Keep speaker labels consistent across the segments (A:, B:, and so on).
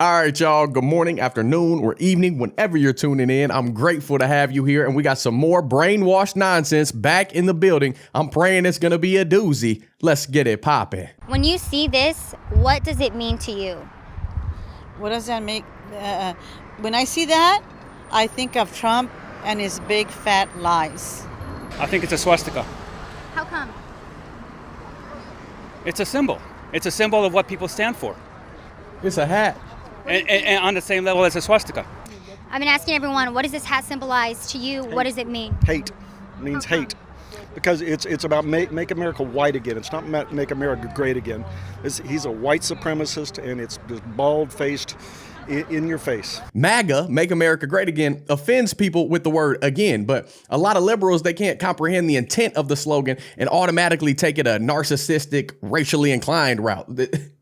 A: All right, y'all. Good morning, afternoon, or evening, whenever you're tuning in. I'm grateful to have you here, and we got some more brainwashed nonsense back in the building. I'm praying it's going to be a doozy. Let's get it popping.
B: When you see this, what does it mean to you?
C: What does that make? When I see that, I think of Trump and his big fat lies.
D: I think it's a swastika.
B: How come?
D: It's a symbol. It's a symbol of what people stand for.
A: It's a hat.
D: And on the same level as a swastika.
B: I've been asking everyone, what does this hat symbolize to you? What does it mean?
E: Hate. It means hate. Because it's about make America white again. It's not make America great again. He's a white supremacist, and it's just bald-faced in your face.
A: MAGA, Make America Great Again, offends people with the word again, but a lot of liberals, they can't comprehend the intent of the slogan and automatically take it a narcissistic, racially inclined route.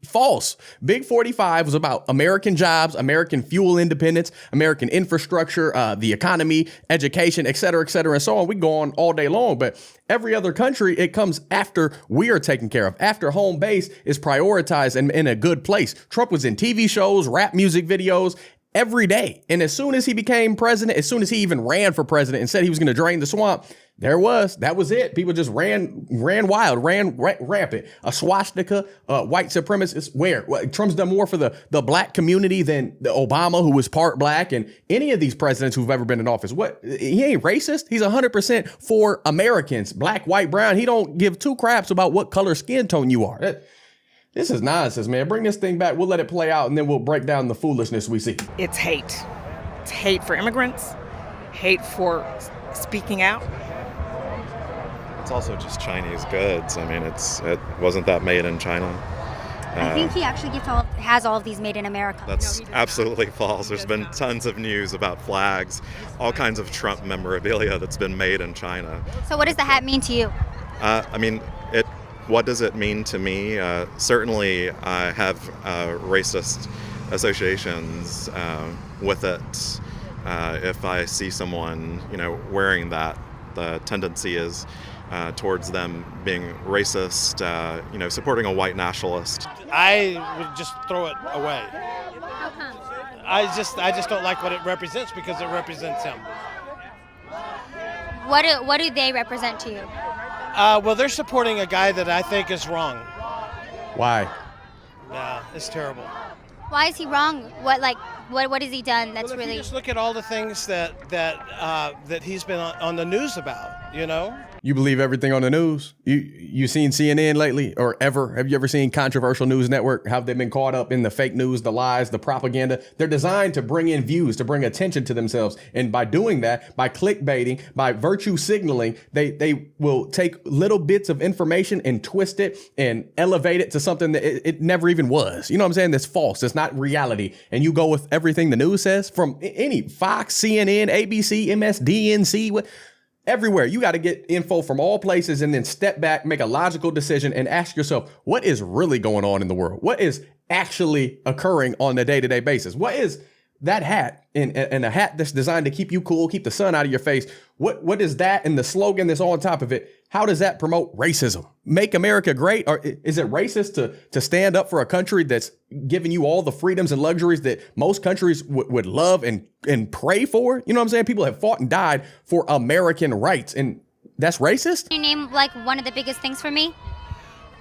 A: False. Big 45 was about American jobs, American fuel independence, American infrastructure, the economy, education, et cetera, and so on. We go on all day long, but every other country, it comes after we are taken care of, after home base is prioritized and in a good place. Trump was in TV shows, rap music videos every day. And as soon as he became president, as soon as he even ran for president and said he was going to drain the swamp, that was it. People just ran wild, ran rampant. A swastika, white supremacists, where? Well, Trump's done more for the black community than the Obama, who was part black, and any of these presidents who've ever been in office. What? He ain't racist. He's 100% for Americans, black, white, brown. He don't give two craps about what color skin tone you are. This is nonsense, man. Bring this thing back. We'll let it play out, and then we'll break down the foolishness we see.
F: It's hate. It's hate for immigrants, hate for speaking out.
G: It's also just Chinese goods. I mean, it wasn't that made in China.
B: I think he actually has all of these made in America.
G: That's absolutely false. There's been tons of news about flags, all kinds of Trump memorabilia that's been made in China.
B: So what does the hat mean to you?
G: What does it mean to me? Certainly, I have racist associations with it. If I see someone, wearing that, the tendency is towards them being racist, supporting a white nationalist.
H: I would just throw it away.
B: How come?
H: I just don't like what it represents because it represents him.
B: What do they represent to you?
H: Well, they're supporting a guy that I think is wrong.
A: Why?
H: Yeah, it's terrible.
B: Why is he wrong? What has he done that's
H: Well, if
B: really...
H: you just look at all the things that he's been on the news about,
A: You believe everything on the news? You seen CNN lately or ever? Have you ever seen Controversial News Network? How they've been caught up in the fake news, the lies, the propaganda? They're designed to bring in views, to bring attention to themselves. And by doing that, by clickbaiting, by virtue signaling, they will take little bits of information and twist it and elevate it to something that it never even was. You know what I'm saying? That's false. It's not reality. And you go with everything the news says from any Fox, CNN, ABC, MSDNC, everywhere. You got to get info from all places and then step back, make a logical decision and ask yourself, what is really going on in the world? What is actually occurring on a day-to-day basis? What is that hat and a hat that's designed to keep you cool, keep the sun out of your face? What is that? And the slogan that's on top of it, how does that promote racism? Make America great? Or is it racist to stand up for a country that's giving you all the freedoms and luxuries that most countries would love and pray for? You know what I'm saying? People have fought and died for American rights, and that's racist?
B: Can you name one of the biggest things for me?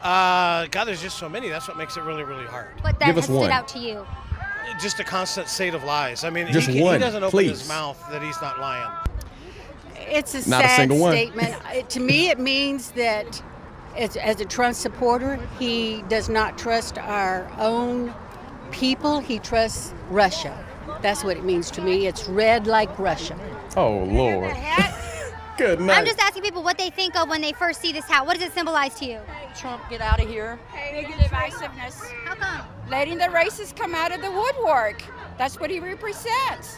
H: God, there's just so many. That's what makes it really, really hard.
B: What that
A: Give
B: has
A: us
B: stood
A: one.
B: out to you?
H: Just a constant state of lies. I mean,
A: Just
H: he
A: one,
H: doesn't open
A: please.
H: his mouth that he's not lying.
C: It's a
A: Not a
C: sad
A: single one.
C: statement. To me, it means that as a Trump supporter, he does not trust our own people. He trusts Russia. That's what it means to me. It's red like Russia.
A: Oh, Lord. Good night.
B: I'm just asking people what they think of when they first see this hat. What does it symbolize to you?
I: Trump, get out of here. Divisiveness.
B: How come?
I: Letting the racists come out of the woodwork. That's what he represents.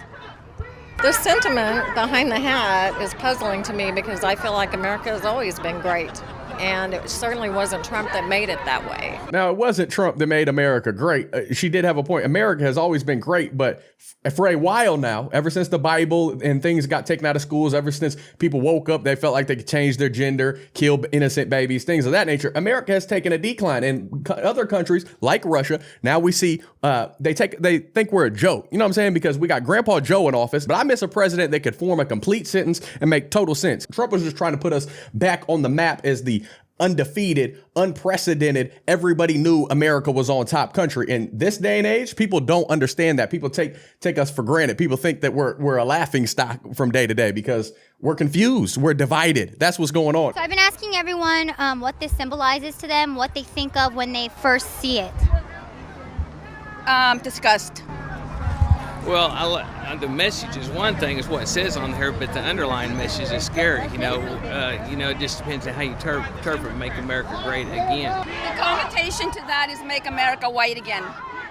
J: The sentiment behind the hat is puzzling to me because I feel like America has always been great.
F: and it certainly wasn't Trump that made it that way.
A: Now, it wasn't Trump that made America great. She did have a point. America has always been great, but for a while now, ever since the Bible and things got taken out of schools, ever since people woke up, they felt like they could change their gender, kill innocent babies, things of that nature, America has taken a decline. And other countries like Russia, now we see they think we're a joke. You know what I'm saying? Because we got Grandpa Joe in office, but I miss a president that could form a complete sentence and make total sense. Trump was just trying to put us back on the map as the undefeated, unprecedented, everybody knew America was on top country. In this day and age, people don't understand that. People take us for granted. People think that we're a laughing stock from day to day because we're confused. We're divided. That's what's going on.
B: So I've been asking everyone what this symbolizes to them, what they think of when they first see it.
I: Disgust.
J: Well, the message is one thing, is what it says on there, but the underlying message is scary. It just depends on how you interpret "Make America Great Again."
I: The connotation to that is make America white again.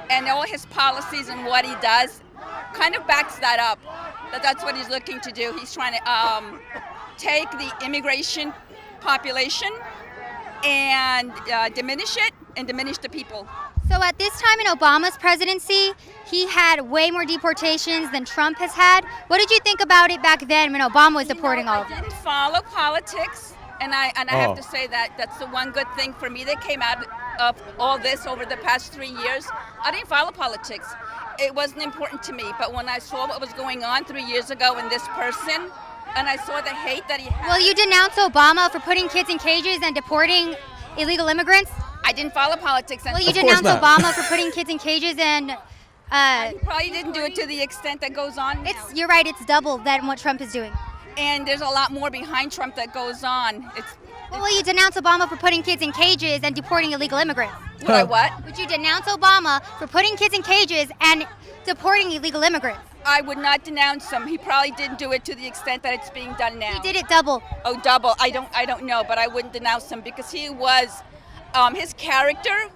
I: And all his policies and what he does kind of backs that up. That's what he's looking to do. He's trying to take the immigration population and diminish it and diminish the people.
B: So at this time in Obama's presidency, he had way more deportations than Trump has had. What did you think about it back then when Obama was deporting all of them?
I: I didn't follow politics, and I have to say that that's the one good thing for me that came out of all this over the past 3 years. I didn't follow politics. It wasn't important to me, but when I saw what was going on 3 years ago in this person, and I saw the hate that he had.
B: Will you denounce Obama for putting kids in cages and deporting illegal immigrants?
I: I didn't follow politics.
B: Will you denounce Obama for putting kids in cages and...
I: He probably didn't do it to the extent that goes on now.
B: You're right, it's double than what Trump is doing.
I: And there's a lot more behind Trump that goes on.
B: Will you denounce Obama for putting kids in cages and deporting illegal immigrants?
I: Would I what?
B: Would you denounce Obama for putting kids in cages and deporting illegal immigrants?
I: I would not denounce him. He probably didn't do it to the extent that it's being done now.
B: He did it double.
I: Oh, double. I don't know, but I wouldn't denounce him because he was his character.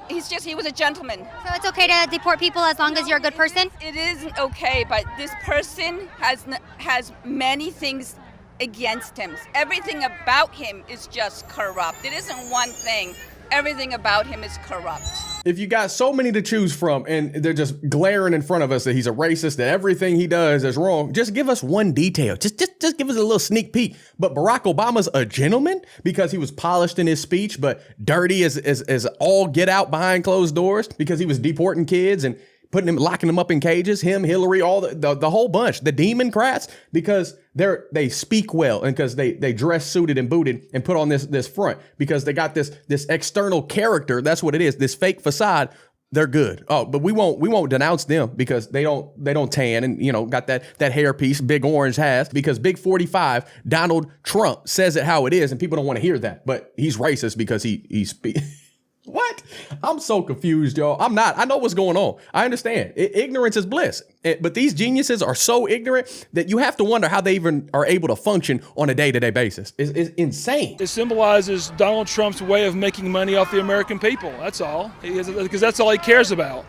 I: He was a gentleman.
B: So it's okay to deport people as long as you're a good person?
I: It isn't okay, but this person has many things against him. Everything about him is just corrupt. It isn't one thing. Everything about him is corrupt.
A: If you got so many to choose from and they're just glaring in front of us that he's a racist, that everything he does is wrong, just give us one detail. Just give us a little sneak peek. But Barack Obama's a gentleman because he was polished in his speech, but dirty as all get out behind closed doors because he was deporting kids and locking them up in cages, him, Hillary, all the whole bunch, the Democrats, because they speak well and because they dress suited and booted and put on this front because they got this external character. That's what it is. This fake facade. They're good. Oh, but we won't denounce them because they don't tan and got that hairpiece Big Orange has because Big 45 Donald Trump says it how it is and people don't want to hear that. But he's racist because he What? I'm so confused, y'all. I'm not. I know what's going on. I understand. Ignorance is bliss. But these geniuses are so ignorant that you have to wonder how they even are able to function on a day-to-day basis. It's insane.
K: It symbolizes Donald Trump's way of making money off the American people. That's all. Because that's all he cares about.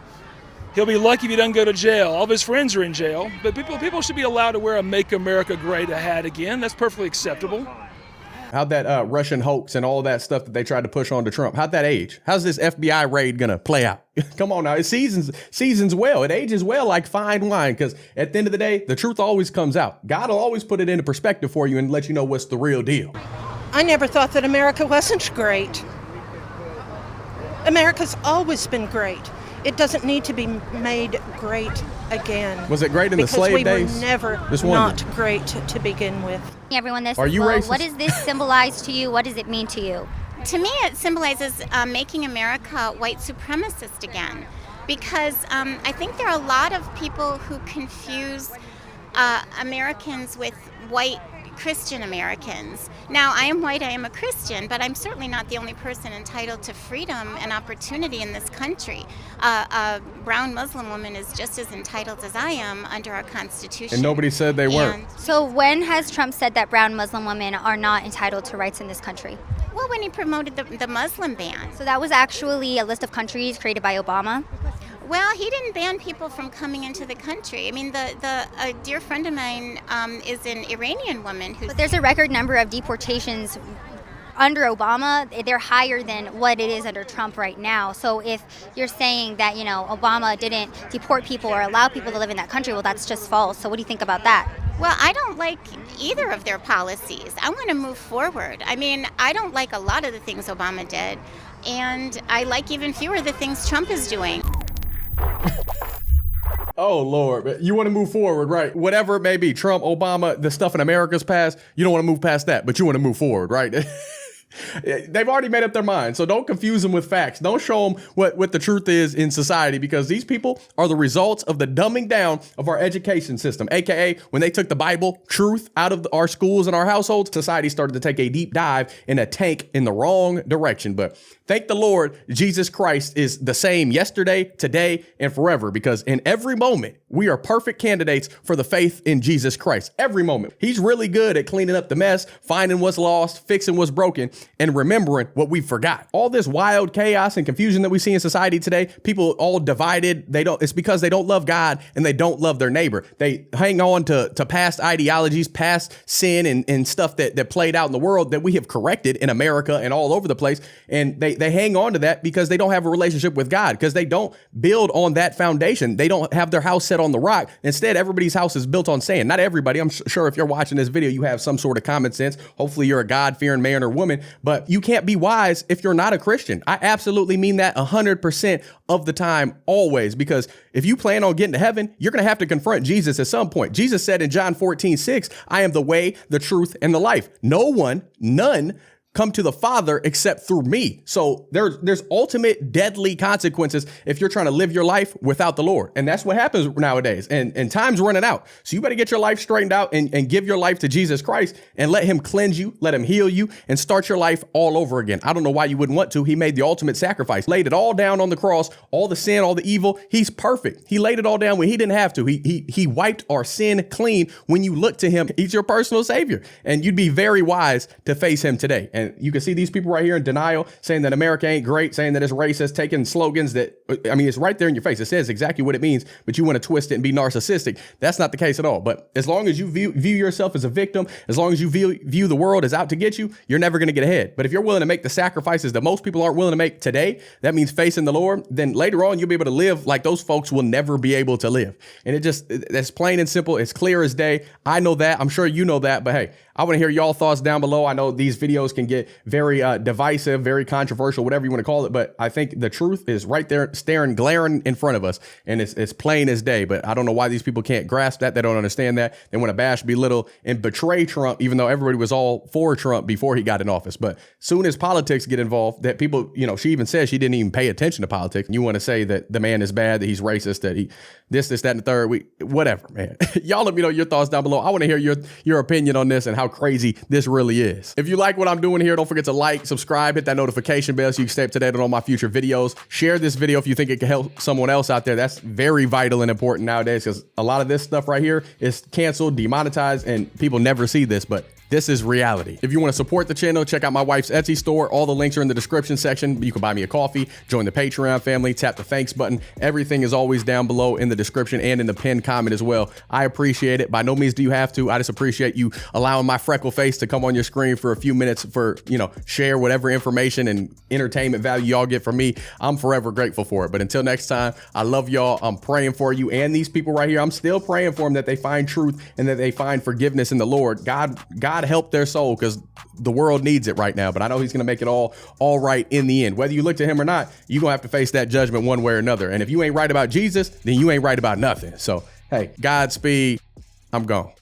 K: He'll be lucky if he doesn't go to jail. All of his friends are in jail. But people should be allowed to wear a Make America Great hat again. That's perfectly acceptable.
A: How'd that Russian hoax and all that stuff that they tried to push on to Trump, how'd that age? How's this FBI raid gonna play out? Come on now, it seasons well. It ages well like fine wine because at the end of the day, the truth always comes out. God will always put it into perspective for you and let you know what's the real deal.
L: I never thought that America wasn't great. America's always been great. It doesn't need to be made great again.
A: Was it great in the slave days?
L: Because we were never not great to begin with.
B: Everyone,
A: Are you racist?
B: What does this symbolize to you? What does it mean to you?
M: To me, it symbolizes making America white supremacist again. Because I think there are a lot of people who confuse Americans with white Christian Americans. Now, I am white, I am a Christian, but I'm certainly not the only person entitled to freedom and opportunity in this country. A brown Muslim woman is just as entitled as I am under our Constitution.
A: And nobody said they weren't.
B: So when has Trump said that brown Muslim women are not entitled to rights in this country?
M: Well, when he promoted the Muslim ban.
B: So that was actually a list of countries created by Obama?
M: Well, he didn't ban people from coming into the country. I mean, a dear friend of mine is an Iranian woman who.
B: But there's a record number of deportations under Obama, they're higher than what it is under Trump right now. So if you're saying that, Obama didn't deport people or allow people to live in that country, well, that's just false. So what do you think about that?
M: Well, I don't like either of their policies. I want to move forward. I mean, I don't like a lot of the things Obama did, and I like even fewer of the things Trump is doing.
A: Oh, Lord. You want to move forward, right? Whatever it may be, Trump, Obama, the stuff in America's past, you don't want to move past that, but you want to move forward, right? They've already made up their mind. So don't confuse them with facts. Don't show them what the truth is in society, because these people are the results of the dumbing down of our education system. AKA, when they took the Bible truth out of our schools and our households, society started to take a deep dive in a tank in the wrong direction. But thank the Lord, Jesus Christ is the same yesterday, today, and forever, because in every moment, we are perfect candidates for the faith in Jesus Christ. Every moment. He's really good at cleaning up the mess, finding what's lost, fixing what's broken, and remembering what we forgot. All this wild chaos and confusion that we see in society today, people all divided. It's because they don't love God and they don't love their neighbor. They hang on to past ideologies, past sin and stuff that played out in the world that we have corrected in America and all over the place. And they hang on to that because they don't have a relationship with God, because they don't build on that foundation. They don't have their house set on the rock. Instead, everybody's house is built on sand. Not everybody. I'm sure if you're watching this video, you have some sort of common sense. Hopefully you're a God-fearing man or woman, but you can't be wise if you're not a Christian. I absolutely mean that 100% of the time, always, because if you plan on getting to heaven, you're going to have to confront Jesus at some point. Jesus said in John 14:6, I am the way, the truth, and the life. None come to the Father except through me. So there's ultimate deadly consequences if you're trying to live your life without the Lord. And that's what happens nowadays. And time's running out. So you better get your life straightened out and give your life to Jesus Christ and let him cleanse you, let him heal you, and start your life all over again. I don't know why you wouldn't want to. He made the ultimate sacrifice, laid it all down on the cross, all the sin, all the evil. He's perfect. He laid it all down when he didn't have to. He wiped our sin clean. When you look to him, he's your personal savior. And you'd be very wise to face him today. And you can see these people right here in denial, saying that America ain't great, saying that it's racist, taking slogans that, it's right there in your face. It says exactly what it means, but you want to twist it and be narcissistic. That's not the case at all. But as long as you view yourself as a victim, as long as you view the world as out to get you, you're never going to get ahead. But if you're willing to make the sacrifices that most people aren't willing to make today, that means facing the Lord, then later on, you'll be able to live like those folks will never be able to live. And that's plain and simple. It's clear as day. I know that. I'm sure you know that. But hey, I want to hear y'all thoughts down below. I know these videos can get very divisive, very controversial, whatever you want to call it. But I think the truth is right there, glaring in front of us. And it's plain as day. But I don't know why these people can't grasp that. They don't understand that. They want to bash, belittle, and betray Trump, even though everybody was all for Trump before he got in office. But soon as politics get involved, that people, she even says she didn't even pay attention to politics. And you want to say that the man is bad, that he's racist, that he this, that, and the third. Whatever, man. Y'all let me know your thoughts down below. I want to hear your opinion on this and how crazy this really is. If you like what I'm doing here, don't forget to like, subscribe, hit that notification bell so you can stay up to date on all my future videos. Share this video if you think it can help someone else out there. That's very vital and important nowadays, because a lot of this stuff right here is canceled, demonetized, and people never see this, but this is reality. If you want to support the channel, check out my wife's Etsy store. All the links are in the description section. You can buy me a coffee, join the Patreon family, tap the thanks button. Everything is always down below in the description and in the pinned comment as well. I appreciate it. By no means do you have to. I just appreciate you allowing my freckle face to come on your screen for a few minutes for, share whatever information and entertainment value y'all get from me. I'm forever grateful for it. But until next time, I love y'all. I'm praying for you and these people right here. I'm still praying for them that they find truth and that they find forgiveness in the Lord. God help their soul, because the world needs it right now. But I know he's going to make it all right in the end. Whether you look to him or not, you're going to have to face that judgment one way or another. And if you ain't right about Jesus, then you ain't right about nothing. So, hey, Godspeed. I'm gone.